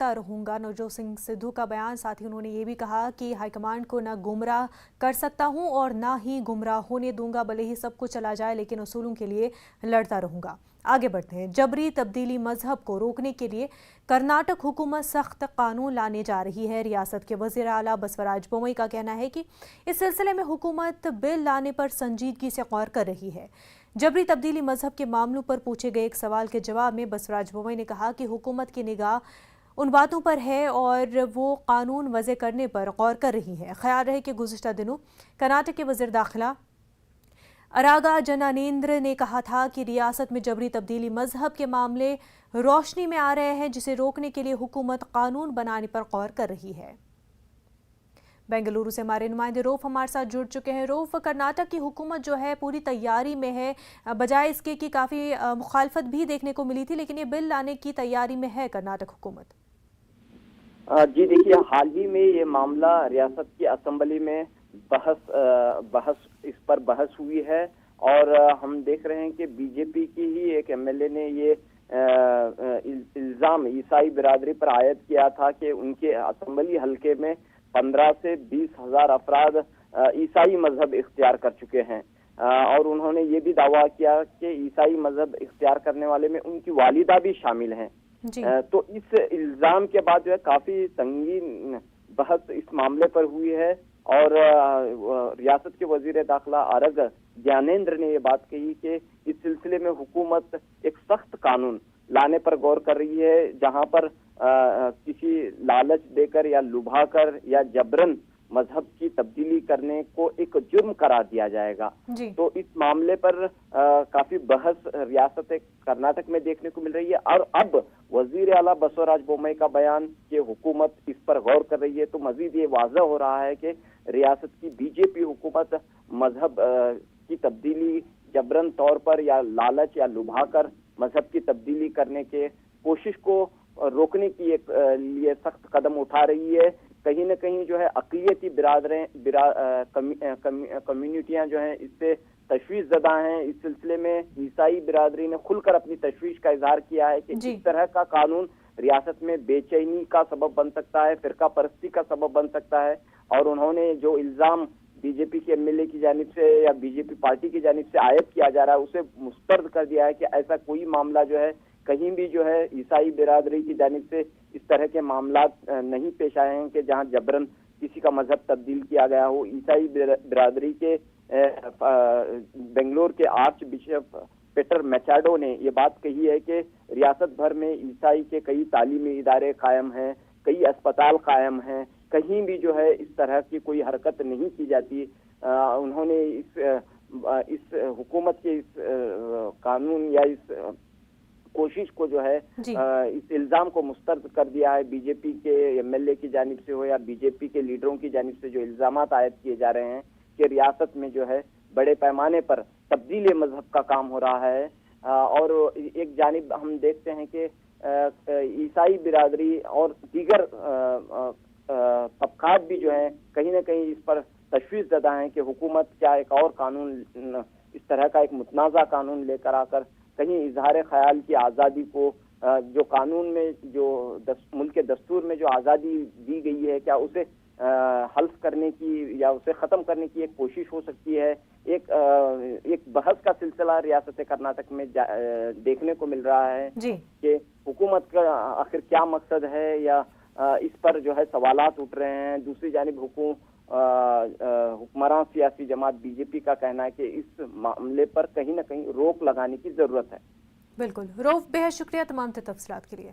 लड़ता रहूंगा, नवजोत सिंह सिद्धू का बयान। साथ ही उन्होंने ये भी कहा कि हाईकमान को न गुमराह कर सकता हूं और ना ही गुमराह होने दूंगा, भले ही सब कुछ चला जाए लेकिन उसूलों के लिए लड़ता रहूंगा। आगे बढ़ते हैं। जबरी तब्दीली मजहब को रोकने के लिए कर्नाटक हुकूमत सख्त कानून लाने जा रही है। रियासत के वज़ीर आला बसवराज बोम्मई का कहना है कि इस सिलसिले में हुकूमत बिल लाने पर संजीदगी से गौर कर रही है। जबरी तब्दीली मजहब के मामलों पर पूछे गए एक सवाल के जवाब में बसवराज बोम्मई ने कहा कि हुकूमत की निगाह उन बातों पर है और वो कानून वज़े करने पर गौर कर रही है। ख्याल रहे कि गुज़िश्ता दिनों कर्नाटक के वज़ीर दाखिला अरागा जनानेंद्र ने कहा था कि रियासत में जबरी तब्दीली मजहब के मामले रोशनी में आ रहे हैं, जिसे रोकने के लिए हुकूमत कानून बनाने पर गौर कर रही है। बेंगलुरु से हमारे नुमाइंदे रऊफ हमारे साथ जुड़ चुके हैं। रऊफ, कर्नाटक की हुकूमत जो है पूरी तैयारी में है, बजाय इसके कि काफ़ी मुखालफत भी देखने को मिली थी, लेकिन ये बिल लाने की तैयारी में है कर्नाटक हुकूमत। जी देखिए, हाल ही में ये मामला रियासत की असेंबली में इस पर बहस हुई है और हम देख रहे हैं कि बीजेपी की ही एक एमएलए ने ये इल्जाम ईसाई बिरादरी पर आयद किया था कि उनके असेंबली हलके में 15 से 20 हजार अफराद ईसाई मजहब इख्तियार कर चुके हैं और उन्होंने ये भी दावा किया कि ईसाई मजहब इख्तियार करने वाले में उनकी वालिदा भी शामिल हैं। तो इस इल्जाम के बाद जो है काफी संगीन बहस इस मामले पर हुई है और रियासत के वजीर दाखिला आरग ज्ञानेंद्र ने ये बात कही कि इस सिलसिले में हुकूमत एक सख्त कानून लाने पर गौर कर रही है, जहां पर किसी लालच देकर या लुभाकर या जबरन मजहब की तब्दीली करने को एक जुर्म करार दिया जाएगा। तो इस मामले पर काफी बहस रियासत कर्नाटक में देखने को मिल रही है और अब वजीर आला बसवराज बोम्मई का बयान कि हुकूमत इस पर गौर कर रही है, तो मजीद ये वाज़ह हो रहा है कि रियासत की बीजेपी हुकूमत मजहब की तब्दीली जबरन तौर पर या लालच या लुभाकर मजहब की तब्दीली करने के कोशिश को रोकने की एक लिए सख्त कदम उठा रही है। कहीं न कहीं जो है अक़लियती कम्युनिटियां जो हैं इससे तशवीश ज़दा हैं। इस सिलसिले में ईसाई बिरादरी ने खुलकर अपनी तशवीश का इजहार किया है कि इस तरह का कानून रियासत में बेचैनी का सबब बन सकता है, फिरका परस्ती का सबब बन सकता है और उन्होंने जो इल्ज़ाम बीजेपी के एमएलए की जानिब से या बीजेपी पार्टी की जानिब से आयद किया जा रहा है उसे मुस्तरद कर दिया है कि ऐसा कोई मामला जो है कहीं भी जो है ईसाई बिरादरी की जानिब से इस तरह के मामला नहीं पेश आए हैं कि जहां जबरन किसी का मजहब तब्दील किया गया हो। ईसाई बिरादरी के बेंगलोर के आर्च बिशप पीटर मैचाडो ने ये बात कही है कि रियासत भर में ईसाई के कई तालीमी इदारे कायम हैं, कई अस्पताल कायम हैं, कहीं भी जो है इस तरह की कोई हरकत नहीं की जाती। उन्होंने इस हुकूमत के इस कानून या इस कोशिश को जो है इस इल्जाम को मुस्तरद कर दिया है। बीजेपी के एमएलए की जानिब से हो या बीजेपी के लीडरों की जानिब से जो इल्जामात आयद किए जा रहे हैं कि रियासत में जो है बड़े पैमाने पर तब्दीली मजहब का काम हो रहा है और एक जानिब हम देखते हैं कि ईसाई बिरादरी और दीगर तबकात भी जो है कहीं ना कहीं इस पर तशवीश ज़दा हैं कि हुकूमत क्या एक और कानून, इस तरह का एक मुतनाज़ा कानून लेकर आकर कहीं इजहार ख्याल की आज़ादी को जो कानून में जो मुल्क के दस्तूर में जो आज़ादी दी गई है, क्या उसे हल्फ करने की या उसे ख़त्म करने की एक कोशिश हो सकती है। एक बहस का सिलसिला रियासत कर्नाटक में देखने को मिल रहा है कि हुकूमत का आखिर क्या मकसद है या इस पर जो है सवालात उठ रहे हैं। दूसरी जानिब हुक्मरान सियासी जमात बीजेपी का कहना है कि इस मामले पर कहीं ना कहीं रोक लगाने की जरूरत है। बिल्कुल रऊफ, बेहद शुक्रिया तमाम तफसीलात के लिए।